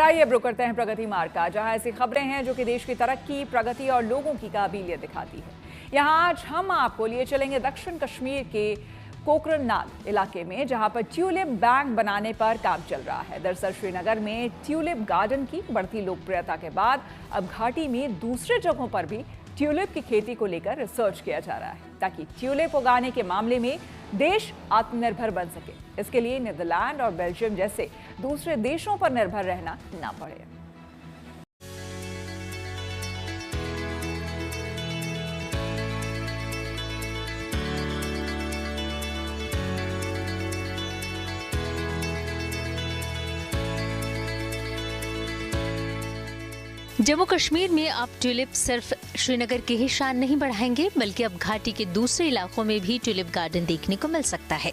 आइए अब रुक करते हैं प्रगति मार्ग का, जहां ऐसी खबरें हैं जो कि देश की तरक्की, प्रगति और लोगों की काबिलियत दिखाती है। यहां आज हम आपको लिए चलेंगे दक्षिण कश्मीर के कोकरनाग इलाके में, जहां पर ट्यूलिप बैंक बनाने पर काम चल रहा है। दरअसल श्रीनगर में ट्यूलिप गार्डन की बढ़ती लोकप्रियता के बाद अब घाटी में दूसरे जगहों पर भी ट्यूलिप की खेती को लेकर रिसर्च किया जा रहा है, ताकि ट्यूलिप उगाने के मामले में देश आत्मनिर्भर बन सके। इसके लिए नीदरलैंड और बेल्जियम जैसे दूसरे देशों पर निर्भर रहना ना पड़े। जम्मू कश्मीर में अब ट्यूलिप सिर्फ श्रीनगर की ही शान नहीं बढ़ाएंगे, बल्कि अब घाटी के दूसरे इलाकों में भी ट्यूलिप गार्डन देखने को मिल सकता है।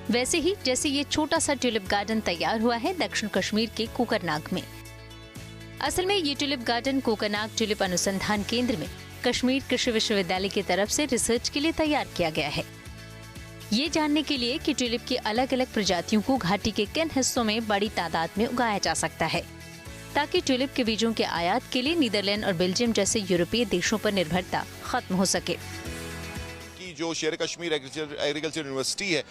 वैसे ही जैसे ये छोटा सा ट्यूलिप गार्डन तैयार हुआ है दक्षिण कश्मीर के कोकरनाग में। असल में ये ट्यूलिप गार्डन कोकरनाग ट्यूलिप अनुसंधान केंद्र में कश्मीर कृषि विश्वविद्यालय की तरफ से रिसर्च के लिए तैयार किया गया है। ये जानने के लिए कि ट्यूलिप की अलग अलग प्रजातियों को घाटी के किन हिस्सों में बड़ी तादाद में उगाया जा सकता है, ताकि ट्यूलिप के बीजों के आयात के लिए नीदरलैंड और बेल्जियम जैसे यूरोपीय देशों पर निर्भरता खत्म हो सके। कि जो शेर कश्मीर एग्रीकल्चर यूनिवर्सिटी है,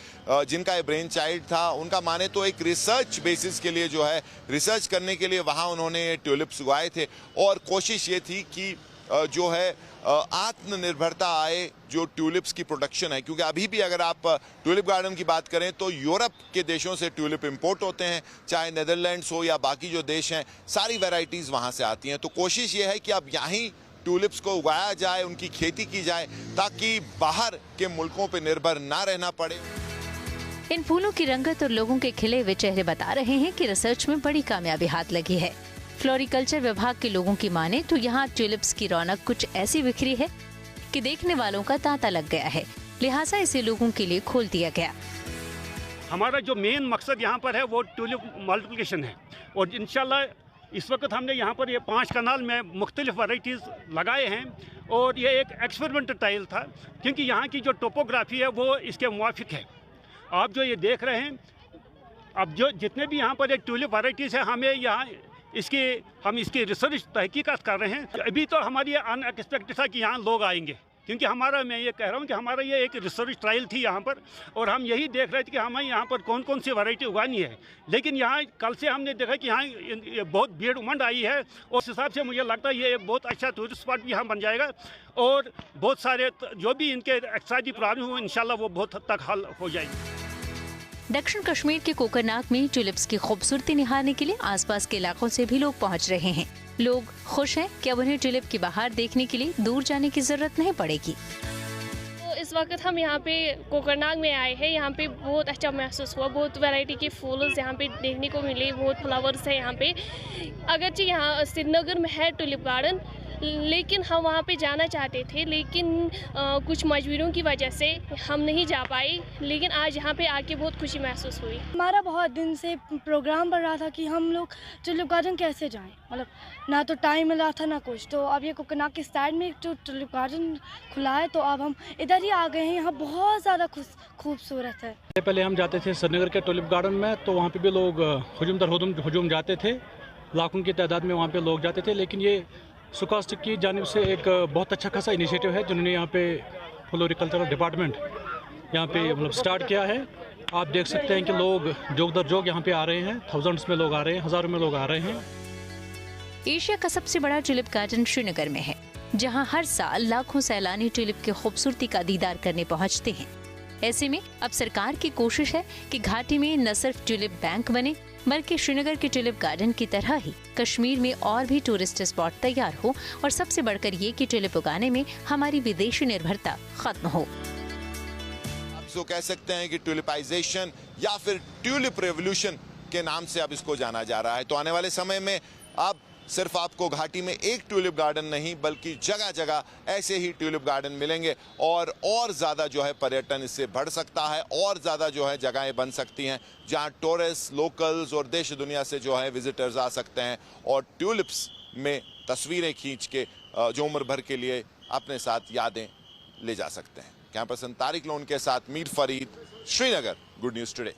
जिनका ये ब्रेन चाइल्ड था, उनका माने तो एक रिसर्च बेसिस के लिए जो है रिसर्च करने के लिए वहाँ उन्होंने ट्यूलिप्स उगाए थे, और कोशिश ये थी कि जो है आत्मनिर्भरता आए जो ट्यूलिप्स की प्रोडक्शन है। क्योंकि अभी भी अगर आप ट्यूलिप गार्डन की बात करें तो यूरोप के देशों से ट्यूलिप इंपोर्ट होते हैं, चाहे नेदरलैंड्स हो या बाकी जो देश हैं, सारी वैरायटीज़ वहाँ से आती हैं। तो कोशिश ये है कि अब यहाँ ट्यूलिप्स को उगाया जाए, उनकी खेती की जाए, ताकि बाहर के मुल्कों पर निर्भर ना रहना पड़े। इन फूलों की रंगत और लोगों के खिले हुए चेहरे बता रहे हैं कि रिसर्च में बड़ी कामयाबी हाथ लगी है। फ्लोरिकल्चर विभाग के लोगों की माने तो यहाँ ट्यूलिप्स की रौनक कुछ ऐसी बिखरी है कि देखने वालों का तांता लग गया है, लिहाजा इसे लोगों के लिए खोल दिया गया। हमारा जो मेन मकसद यहाँ पर है वो ट्यूलिप मल्टीप्लिकेशन है, और इंशाल्लाह इस वक्त हमने यहाँ पर ये 5 कनाल में मुख्तलिफ वैरायटीज़ लगाए हैं, और ये एक एक्सपेरिमेंटल ट्रायल था, क्योंकि यहाँ की जो टोपोग्राफी है वो इसके मुवाफिक है। आप जो ये देख रहे हैं, अब जो जितने भी यहाँ पर ट्यूलिप वैरायटीज़ है, हमें यहाँ हम इसकी रिसर्च तहकीकात कर रहे हैं। अभी तो हमारी ये अनएक्सपेक्टेड था कि यहाँ लोग आएंगे, क्योंकि मैं ये कह रहा हूँ कि हमारा ये एक रिसर्च ट्रायल थी यहाँ पर, और हम यही देख रहे थे कि हमें यहाँ पर कौन कौन सी वैरायटी उगानी है। लेकिन यहाँ कल से हमने देखा कि यहाँ बहुत भीड़ उमंड आई है, और उस हिसाब से मुझे लगता है ये एक बहुत अच्छा टूरिस्ट स्पॉट भी यहाँ बन जाएगा, और बहुत सारे जो भी इनके एक्साइटी प्रॉब्लम हो, इंशाल्लाह वो बहुत हद तक हल हो जाएगी। दक्षिण कश्मीर के कोकरनाग में ट्यूलिप्स की खूबसूरती निहारने के लिए आसपास के इलाकों से भी लोग पहुंच रहे हैं। लोग खुश हैं कि अब उन्हें ट्यूलिप की बहार देखने के लिए दूर जाने की जरूरत नहीं पड़ेगी। तो इस वक्त हम यहाँ पे कोकरनाग में आए हैं। यहाँ पे बहुत अच्छा महसूस हुआ, बहुत वैरायटी के फूल यहाँ पे देखने को मिले, बहुत फ्लावर्स है यहाँ पे। अगरचे यहाँ श्रीनगर में है ट्यूलिप गार्डन, लेकिन हम वहाँ पे जाना चाहते थे, लेकिन कुछ मजबूरियों की वजह से हम नहीं जा पाए। लेकिन आज यहाँ पे आके बहुत खुशी महसूस हुई। हमारा बहुत दिन से प्रोग्राम बन रहा था कि हम लोग ट्यूलिप गार्डन कैसे जाएं, मतलब ना तो टाइम मिला था ना कुछ। तो अब ये कोकरनाग के साइड में जो ट्यूलिप गार्डन खुला है, तो अब हम इधर ही आ गए हैं। यहाँ बहुत ज़्यादा खूबसूरत है। पहले हम जाते थे श्रीनगर के ट्यूलिप गार्डन में, तो वहाँ पे भी लोग हुजूम दर हुजूम जाते थे, लाखों की तादाद में वहाँ पे लोग जाते थे। लेकिन ये सुकास्टिक की जानिब से एक बहुत अच्छा खासा इनिशिएटिव है, जिन्होंने यहाँ पे फ्लोरिकल्चरल डिपार्टमेंट यहाँ पे मतलब स्टार्ट किया है। आप देख सकते हैं कि लोग जोग दर जोग यहाँ पे आ रहे हैं, थाउजेंड्स में लोग आ रहे हैं, हज़ारों में लोग आ रहे हैं। एशिया का सबसे बड़ा ट्यूलिप गार्डन श्रीनगर में है, जहाँ हर साल लाखों सैलानी ट्यूलिप की खूबसूरती का दीदार करने पहुँचते हैं। ऐसे में अब सरकार की कोशिश है कि घाटी में न सिर्फ ट्यूलिप बैंक बने, बल्कि श्रीनगर के ट्यूलिप गार्डन की तरह ही कश्मीर में और भी टूरिस्ट स्पॉट तैयार हो, और सबसे बढ़कर ये कि ट्यूलिप उगाने में हमारी विदेशी निर्भरता खत्म हो। आप इसको कह सकते हैं कि ट्यूलिपाइजेशन या फिर ट्यूलिप रेवोल्यूशन के नाम से अब इसको जाना जा रहा है। तो आने वाले समय में अब सिर्फ आपको घाटी में एक ट्यूलिप गार्डन नहीं, बल्कि जगह जगह ऐसे ही ट्यूलिप गार्डन मिलेंगे, और ज़्यादा जो है पर्यटन इससे बढ़ सकता है, और ज़्यादा जो है जगहें बन सकती हैं जहां टूरिस्ट, लोकल्स और देश दुनिया से जो है विजिटर्स आ सकते हैं, और ट्यूलिप्स में तस्वीरें खींच के जो उम्र भर के लिए अपने साथ यादें ले जा सकते हैं। कैमरा पर्सन तारिक लोन के साथ Mir Farid, Srinagar, good news today.